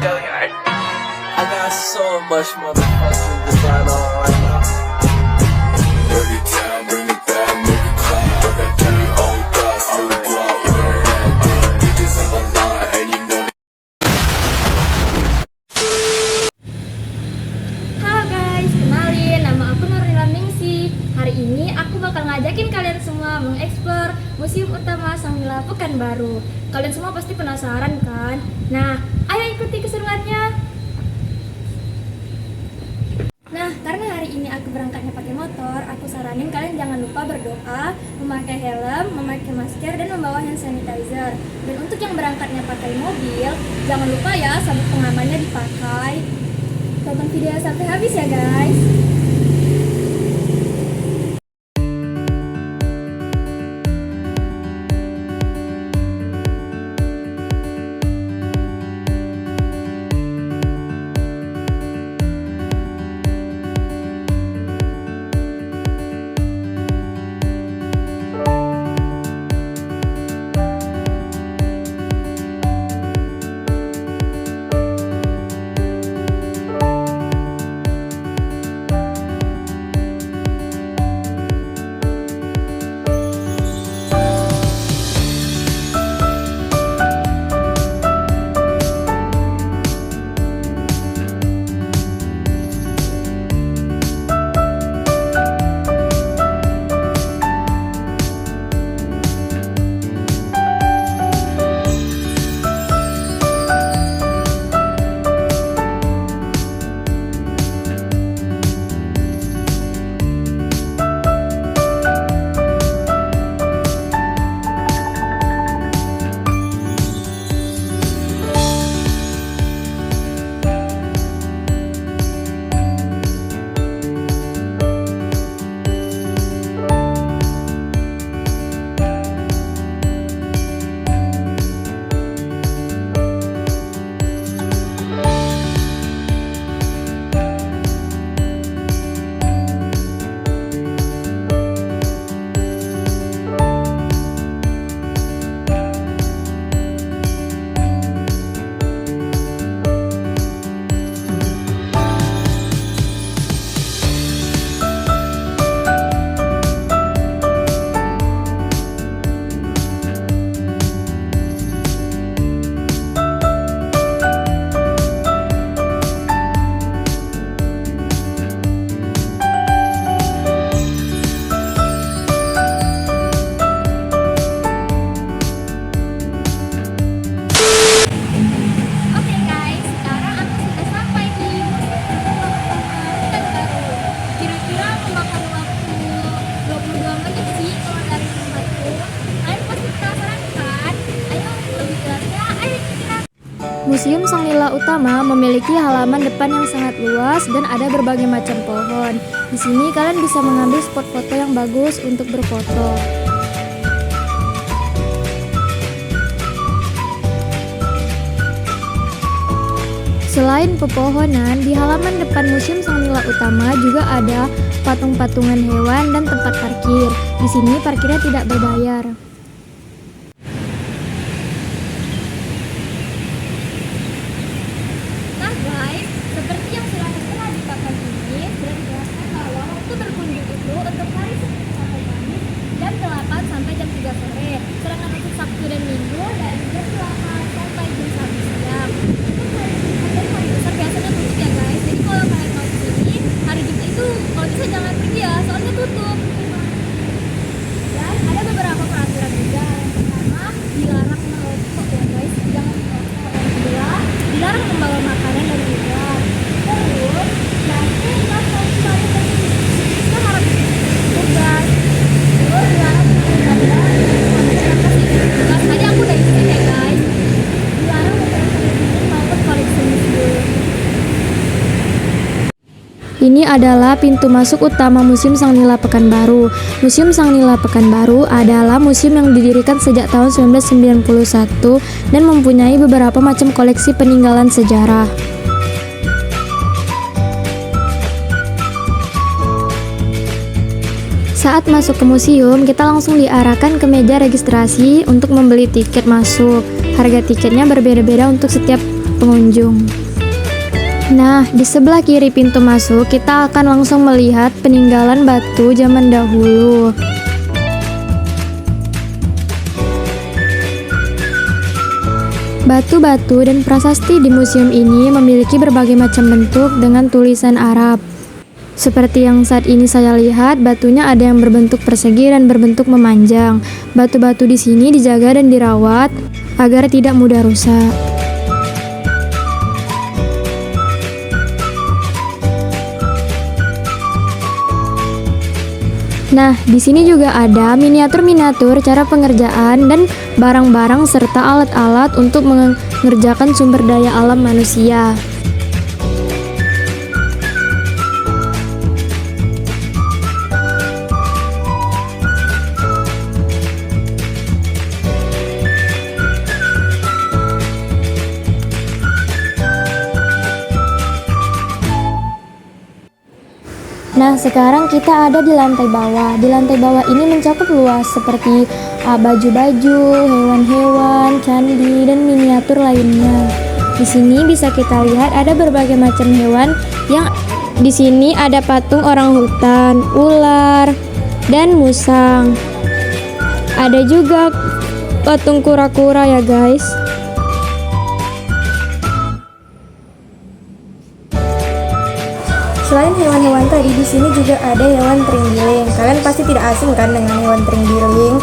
I got so much motherfucking design on right now. Bring it down, bring it back, make it clap. I got dirty old thoughts, so we go out with our head. Bitches on the line, and you know. Halo guys, kenalin, nama aku Nurila Ningsih. Hari ini aku bakal ngajakin kalian semua mengeksplor Museum Utama Sanglila Pekanbaru. Kalian semua pasti penasaran kan? Nah, ayo ikuti keseruannya. Nah, karena hari ini aku berangkatnya pakai motor, aku saranin kalian jangan lupa berdoa, memakai helm, memakai masker, dan membawa hand sanitizer. Dan untuk yang berangkatnya pakai mobil, jangan lupa ya sabuk pengamannya dipakai. Tonton video sampai habis ya guys. Oke guys, sekarang aku sudah sampai di Pekanbaru. Kira-kira memakan waktu 22 menit sih kalau dari tempatku. Kalian pasti penasaran kan? Ayo lebih jelasnya, ayo kita. Museum Sanglila Utama memiliki halaman depan yang sangat luas dan ada berbagai macam pohon. Di sini kalian bisa mengambil spot foto yang bagus untuk berfoto. Selain pepohonan, di halaman depan Museum Sanglila Utama juga ada patung-patungan hewan dan tempat parkir. Di sini parkirnya tidak berbayar. Nah guys, seperti yang sudah tertera di papan ini, sudah dijelaskan bahwa waktu berkunjung itu untuk hari Senin sampai Kamis jam 8 sampai jam 3 sore. Sedangkan untuk Sabtu dan Minggu dari jam 8 sampai jam 1 siang. Dan hari besar biasanya tutup ya guys. Jadi kalau kalian mau kesini hari Jumat itu kalau bisa jangan pergi ya, soalnya tutup. Dan ada beberapa peraturan juga. Yang pertama, dilarang merokok ya guys, jangan merokok. Yang kedua, dilarang membawa makanan dari luar. Terus, nanti pas mau kembali ke kita harus tugas. Terus dilarang menggunakan tadi aku udah izin ya guys. Dilarang memperkenalkan maupun koleksionis. Ini adalah pintu masuk utama Museum Sanglila Pekanbaru. Museum Sanglila Pekanbaru adalah museum yang didirikan sejak tahun 1991 dan mempunyai beberapa macam koleksi peninggalan sejarah. Saat masuk ke museum, kita langsung diarahkan ke meja registrasi untuk membeli tiket masuk. Harga tiketnya berbeda-beda untuk setiap pengunjung. Nah, di sebelah kiri pintu masuk kita akan langsung melihat peninggalan batu zaman dahulu. Batu-batu dan prasasti di museum ini memiliki berbagai macam bentuk dengan tulisan Arab. Seperti yang saat ini saya lihat, batunya ada yang berbentuk persegi dan berbentuk memanjang. Batu-batu di sini dijaga dan dirawat agar tidak mudah rusak. Nah, di sini juga ada miniatur-miniatur cara pengerjaan dan barang-barang serta alat-alat untuk mengerjakan sumber daya alam manusia. Nah, sekarang kita ada di lantai bawah. Di lantai bawah ini mencakup luas seperti baju-baju, hewan-hewan, candi, dan miniatur lainnya. Di sini bisa kita lihat ada berbagai macam hewan yang di sini ada patung orang hutan, ular, dan musang. Ada juga patung kura-kura ya, guys. Selain hewan-hewan tadi, di sini juga ada hewan terenggiling. Kalian pasti tidak asing kan dengan hewan terenggiling?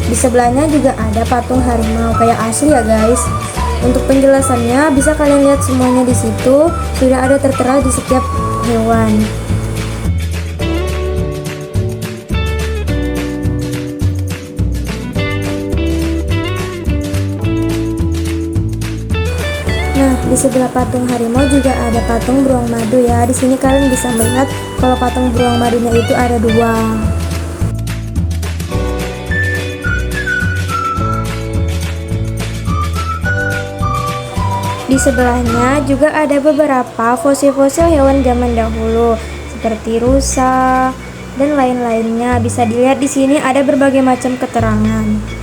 Di sebelahnya juga ada patung harimau, kayak asli ya guys. Untuk penjelasannya bisa kalian lihat semuanya di situ. Sudah ada tertera di setiap hewan. Nah, di sebelah patung harimau juga ada patung beruang madu ya. Di sini kalian bisa melihat kalau patung beruang madunya itu ada dua. Di sebelahnya juga ada beberapa fosil-fosil hewan zaman dahulu seperti rusa dan lain-lainnya. Bisa dilihat di sini ada berbagai macam keterangan.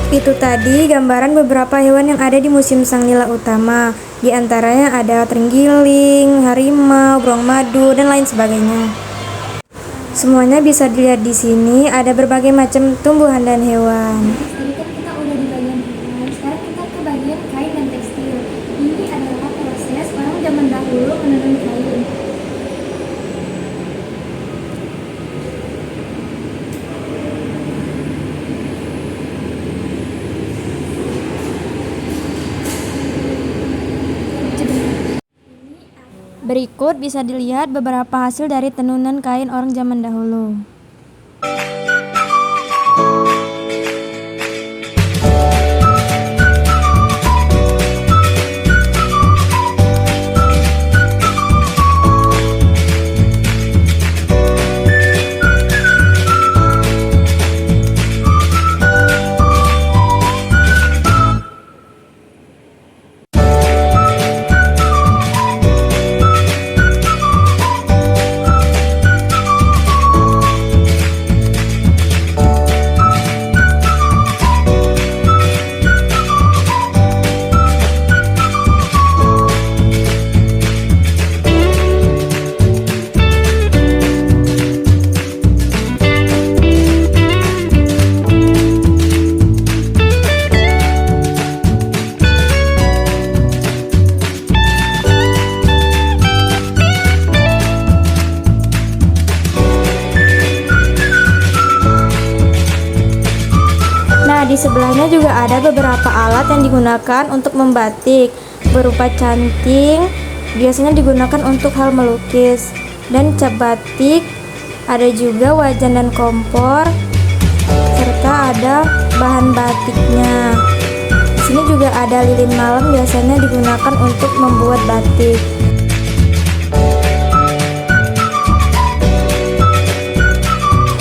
Itu tadi gambaran beberapa hewan yang ada di Museum Sang Nila Utama. Di antaranya ada terenggiling, harimau, beruang madu, dan lain sebagainya. Semuanya bisa dilihat di sini, ada berbagai macam tumbuhan dan hewan. Tadi kan kita udah di bagian hewan, sekarang kita ke bagian kain dan tekstil. Ini adalah proses orang zaman dahulu menenun kain. Berikut bisa dilihat beberapa hasil dari tenunan kain orang zaman dahulu. Di sebelahnya juga ada beberapa alat yang digunakan untuk membatik, berupa canting, biasanya digunakan untuk hal melukis, dan cap batik, ada juga wajan dan kompor, serta ada bahan batiknya. Di sini juga ada lilin malam, biasanya digunakan untuk membuat batik.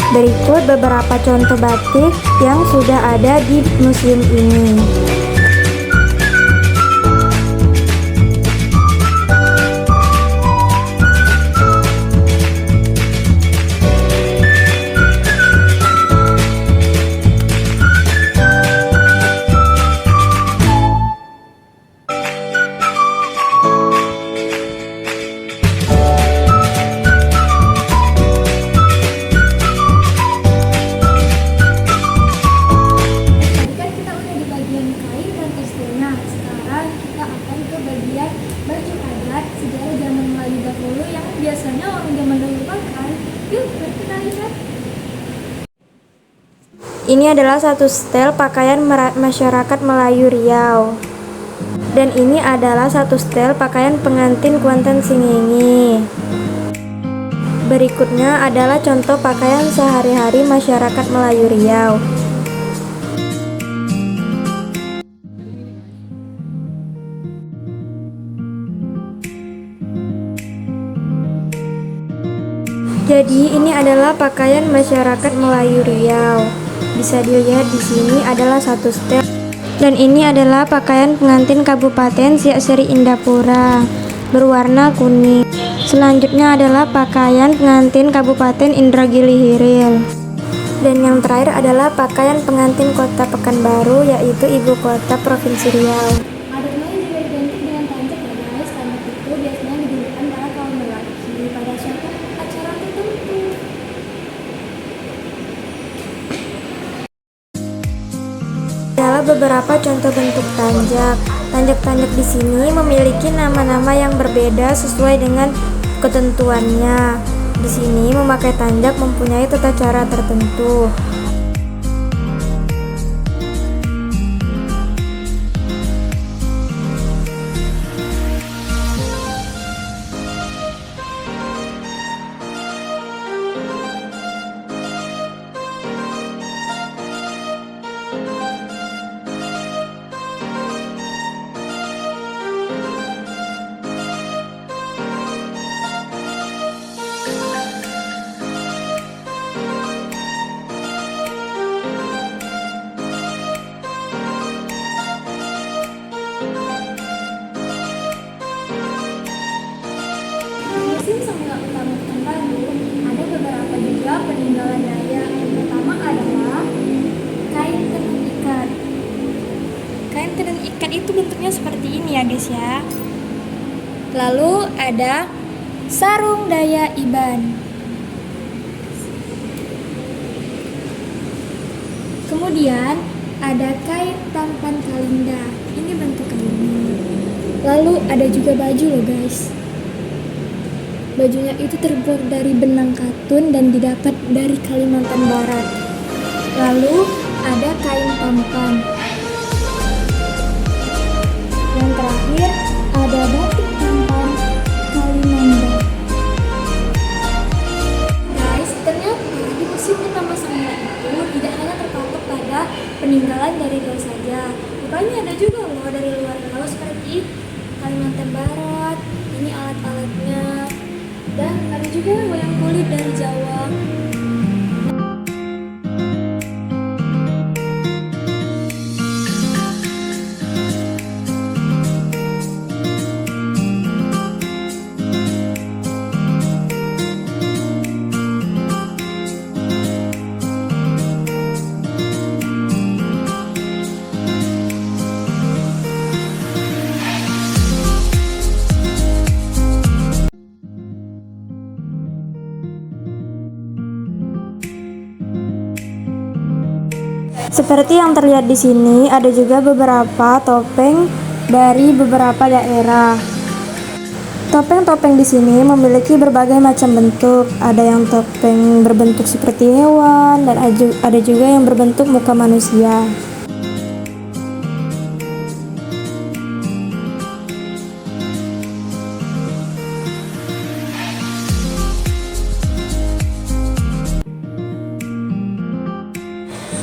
Berikut beberapa contoh batik yang sudah ada di museum ini. Tadi kan kita udah di bagian kain dan tekstilnya. Sekarang kita akan ke bagian baju adat sejarah zaman Melayu dahulu yang biasanya orang zaman dahulu pakai. Yuk, kita lihat. Ini adalah satu setel pakaian masyarakat Melayu Riau. Dan ini adalah satu setel pakaian pengantin Kuantan Singingi. Berikutnya adalah contoh pakaian sehari-hari masyarakat Melayu Riau. Jadi ini adalah pakaian masyarakat Melayu Riau. Bisa dilihat di sini adalah satu setel. Dan ini adalah pakaian pengantin Kabupaten Siak Seri Indapura berwarna kuning. Selanjutnya adalah pakaian pengantin Kabupaten Indragiri Hiril. Dan yang terakhir adalah pakaian pengantin Kota Pekanbaru, yaitu ibu kota Provinsi Riau. Adat Melayu juga identik dengan tanjak ya guys. Tanjak itu biasanya digunakan para kaum lelaki pada suatu acara tertentu. Adalah beberapa contoh bentuk tanjak. Tanjak-tanjak di sini memiliki nama-nama yang berbeda sesuai dengan ketentuannya. Di sini memakai tanjak mempunyai tata cara tertentu. Musim Songga Utama Pekanbaru ada beberapa juga peninggalan daya. Yang pertama adalah kain tenun ikat. Kain tenun ikat itu bentuknya seperti ini ya guys ya. Lalu ada sarung daya Iban. Kemudian ada kain tampan Kalinda. Ini bentuk kainnya. Lalu ada juga baju loh guys. Bajunya itu terbuat dari benang katun dan didapat dari Kalimantan Barat. Lalu ada kain tampan. Yang terakhir ada batik tampan Kalimanda. Guys, ternyata di Museum Utama Sangga itu tidak hanya terpatok pada peninggalan dari Riau saja. Rupanya ada juga loh dari luar Riau seperti Kalimantan Barat. Ini alat-alatnya. Dan ada juga wayang kulit dari Jawa. Seperti yang terlihat di sini, ada juga beberapa topeng dari beberapa daerah. Topeng-topeng di sini memiliki berbagai macam bentuk. Ada yang topeng berbentuk seperti hewan dan ada juga yang berbentuk muka manusia.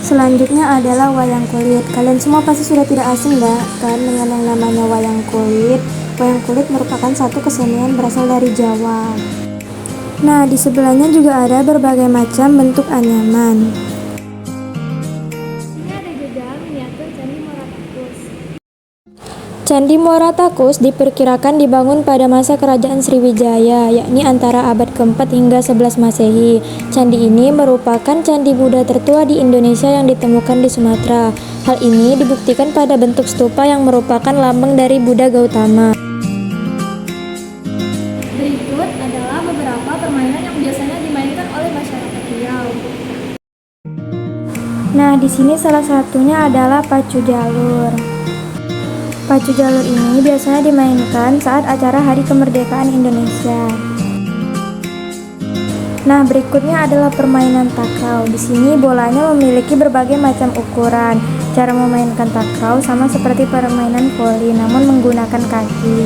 Selanjutnya adalah wayang kulit. Kalian semua pasti sudah tidak asing kan dengan yang namanya wayang kulit. Wayang kulit merupakan satu kesenian berasal dari Jawa. Nah, di sebelahnya juga ada berbagai macam bentuk anyaman. Ini ada juga miniatur Candi Muara Takus. Candi Muara Takus diperkirakan dibangun pada masa Kerajaan Sriwijaya, yakni antara abad ke-4 hingga 11 Masehi. Candi ini merupakan candi Buddha tertua di Indonesia yang ditemukan di Sumatera. Hal ini dibuktikan pada bentuk stupa yang merupakan lambang dari Buddha Gautama. Berikut adalah beberapa permainan yang biasanya dimainkan oleh masyarakat Riau. Nah, di sini salah satunya adalah pacu jalur. Pacu jalur ini biasanya dimainkan saat acara Hari Kemerdekaan Indonesia. Nah, berikutnya adalah permainan takraw. Di sini bolanya memiliki berbagai macam ukuran. Cara memainkan takraw sama seperti permainan voli, namun menggunakan kaki.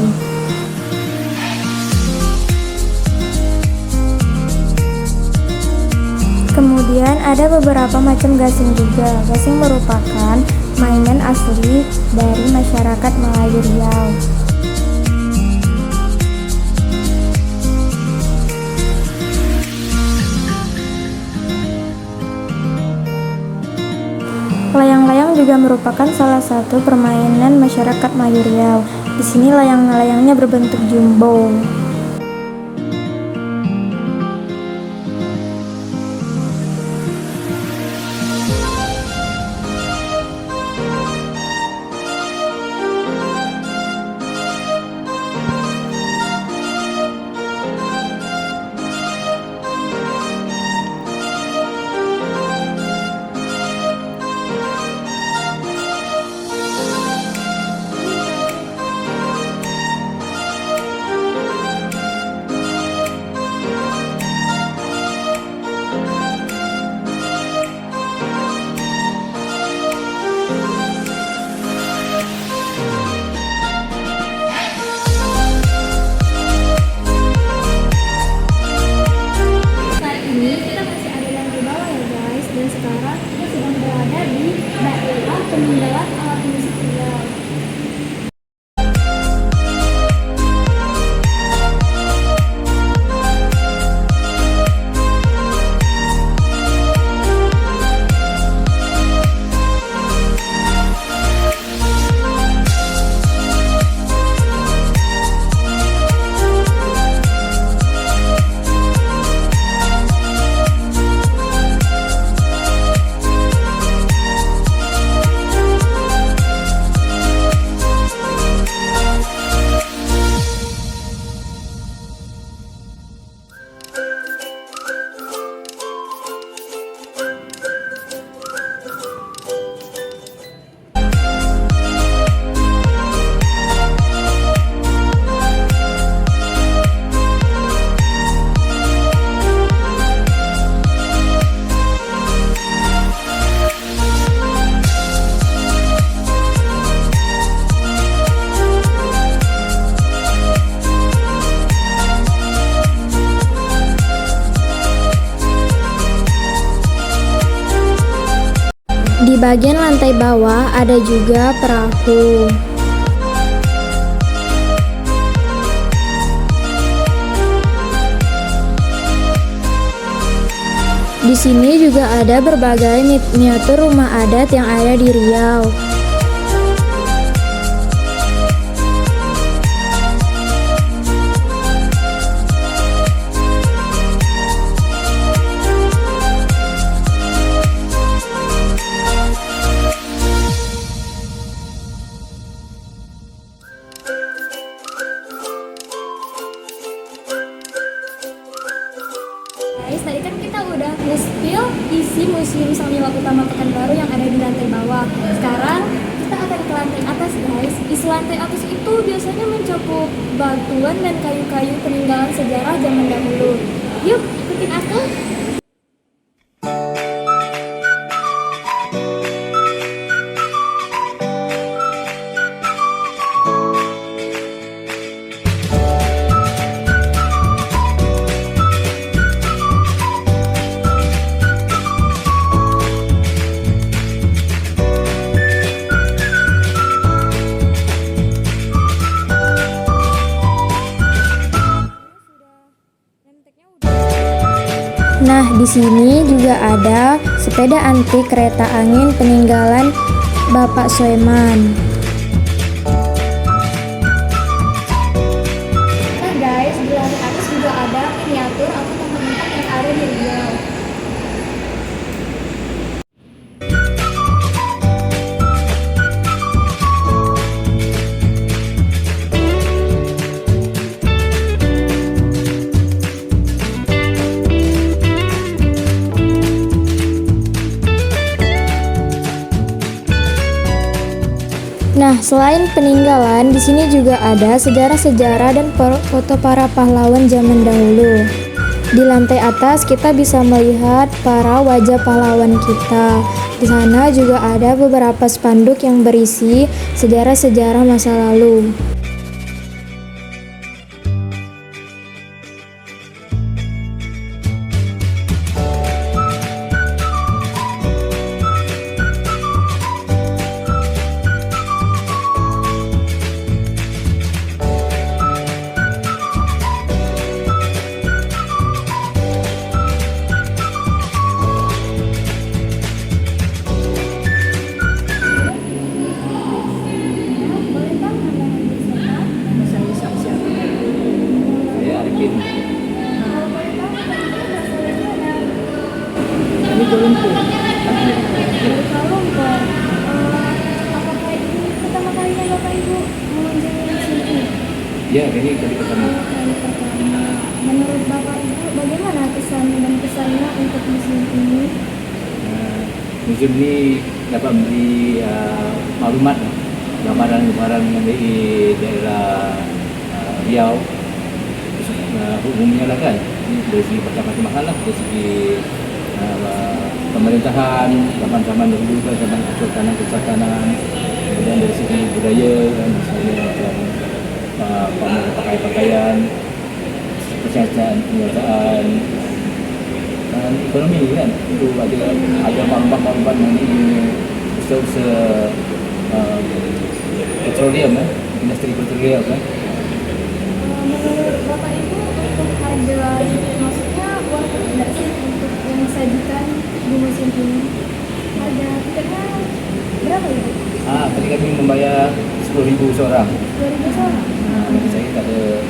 Kemudian ada beberapa macam gasing juga. Gasing merupakan mainan asli dari masyarakat Melayu Riau. Layang-layang juga merupakan salah satu permainan masyarakat Melayu Riau. Di sini layang-layangnya berbentuk jumbo. Saat ini kita masih ada yang di bawah ya guys, dan sekarang kita sedang berada di daerah peninggalan alat musik Riau. Di bagian lantai bawah ada juga perahu. Di sini juga ada berbagai miniatur rumah adat yang ada di Riau. Guys, tadi kan kita udah nge-spill isi Museum Sangiwa Utama Pekanbaru yang ada di lantai bawah. Sekarang kita akan ke lantai atas guys. Isi lantai atas itu biasanya mencakup batuan dan kayu-kayu peninggalan sejarah zaman dahulu. Yuk, ikutin aku. Nah, di sini juga ada sepeda antik kereta angin peninggalan Bapak Soeman. Nah guys, di lantai atas juga ada miniatur atau tempat-tempat yang ada di Riau. Nah, selain peninggalan, di sini juga ada sejarah-sejarah dan foto para pahlawan zaman dahulu. Di lantai atas kita bisa melihat para wajah pahlawan kita. Di sana juga ada beberapa spanduk yang berisi sejarah-sejarah masa lalu. Boleh tahu nama Anda siapa? Saya Arifin. Kalau boleh tahu Anda berasal dari mana? Ini Golongan. Dari Kuala Lumpur. Apakah ini pertama kalinya Bapak Ibu mengunjungi museum ini? Ya, ini kali pertama. Kali pertama. Menurut Bapak Ibu, bagaimana kesan dan kesannya untuk museum ini? Museum ini dapat memberi maklumat gambaran-gambaran di daerah Riau umumnya lah kan, dari segi percakapan lah, dari segi pemerintahan zaman-zaman dahulu kan, zaman kesultanan, kemudian dari segi budaya kan, misalnya macam pakaian, percayaan dan ekonomi kan, itu ada maklumat mengenai usaha-usaha petroleum kan, industri petroleum kan. Menurut Bapak Ibu, untuk harga, maksudnya worth it nggak sih untuk yang disajikan di museum ini? Harga tiketnya berapa Ibu? Tadi kami membayar 10.000 seorang. 2.000 seorang? Saya tak ada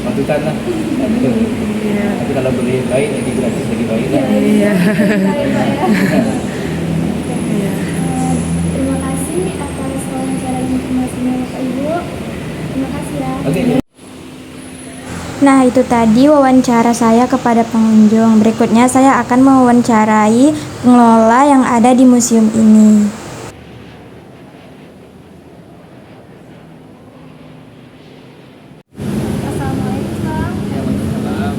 patutan lah. Tapi kalau boleh baik lagi gratis lagi baik lah. Baik, Pak, ya. Terima kasih atas wawancara informasinya Bapak Ibu. Terima kasih ya. Okey. Nah, itu tadi wawancara saya kepada pengunjung. Berikutnya saya akan mewawancarai pengelola yang ada di museum ini. Assalamualaikum Kang. Ya, Waalaikumsalam.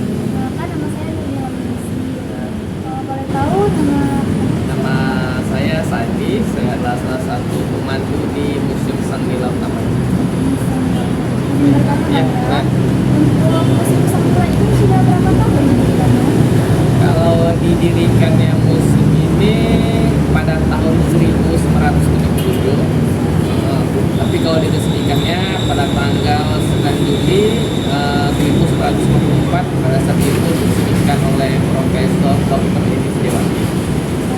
Kan nama saya Nurmila Manisi. Kalau boleh tahu Nama saya Sandi, saya adalah salah satu pemandu di Museum Sang Nila Utama. Ya, nah, untuk museum Sakura ini sudah berapa tahun didirikannya? kalau didirikannya museum ini pada tahun 1977, tapi kalau diresmikannya pada tanggal 9 Juli 1954, pada saat itu diresmikan oleh Profesor Dr. Edi Setiawati.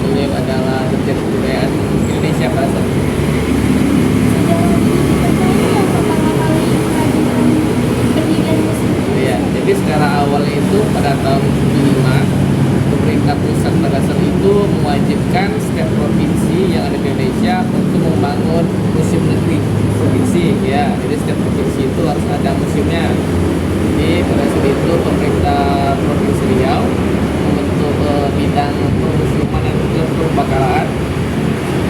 Beliau adalah Dirjen Kebudayaan Indonesia pada saat itu. Yang pertama kali mengajukan pendirian museum ini. Ya, jadi secara awal itu pada tahun 75, pemerintah pusat pada saat itu mewajibkan setiap provinsi yang ada di Indonesia untuk membangun museum negeri provinsi. Ya, jadi setiap provinsi itu harus ada museumnya. Jadi pada saat itu pemerintah provinsi Riau membentuk bidang permusiuman dan juga perbakalaan,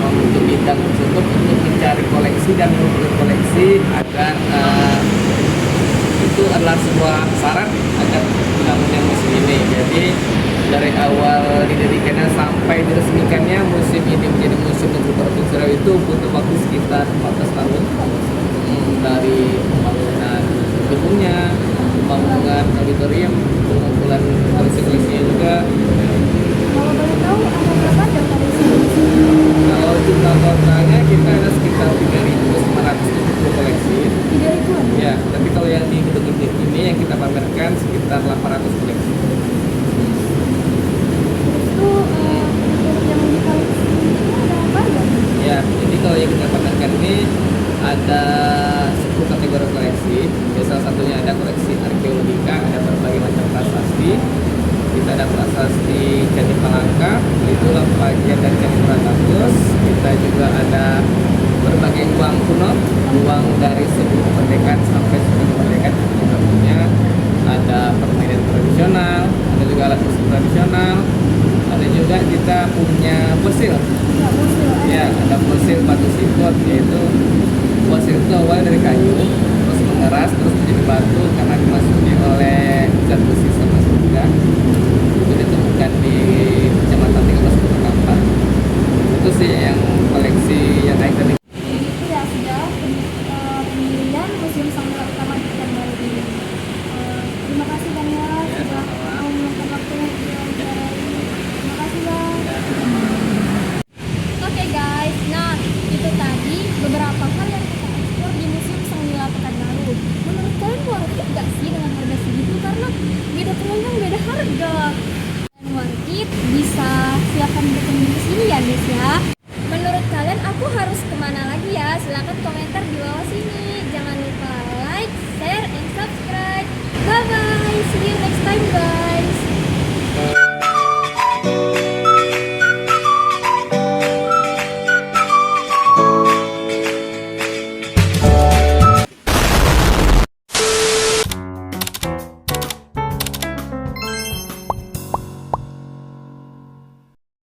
membentuk bidang tersebut untuk mencari koleksi dan mengumpulkan koleksi agar itu adalah sebuah syarat agar dibangunnya museum ini. Jadi dari awal didirikannya sampai diresmikannya museum ini menjadi museum negeri provinsi Riau itu butuh waktu sekitar 14 tahun. Dari pembangunan gedungnya, pembangunan auditorium, pengumpulan koleksi-koleksinya juga. Kalau boleh tahu ada berapa daftar koleksi? Kalau jumlah totalnya kita ada sekitar 3.970 koleksi. 3.000-an? Ya, tapi kalau yang di gedung ini yang kita pamerkan sekitar 800 koleksi. sama-sama. mau meluangkan waktunya di wawancara ini. Terima kasih Bang. Oke guys, nah itu tadi beberapa hal yang kita eksplor di Museum Sangnila Pekanbaru. Menurut kalian worth it gak sih dengan harga segitu? Karena beda pengunjung beda harga. Dan worth it bisa silakan berkunjung di sini ya guys ya. Menurut kalian aku harus kemana lagi ya? Silahkan komentar di bawah sini. Jangan lupa like, share, and subscribe. Bye bye. See you next time guys.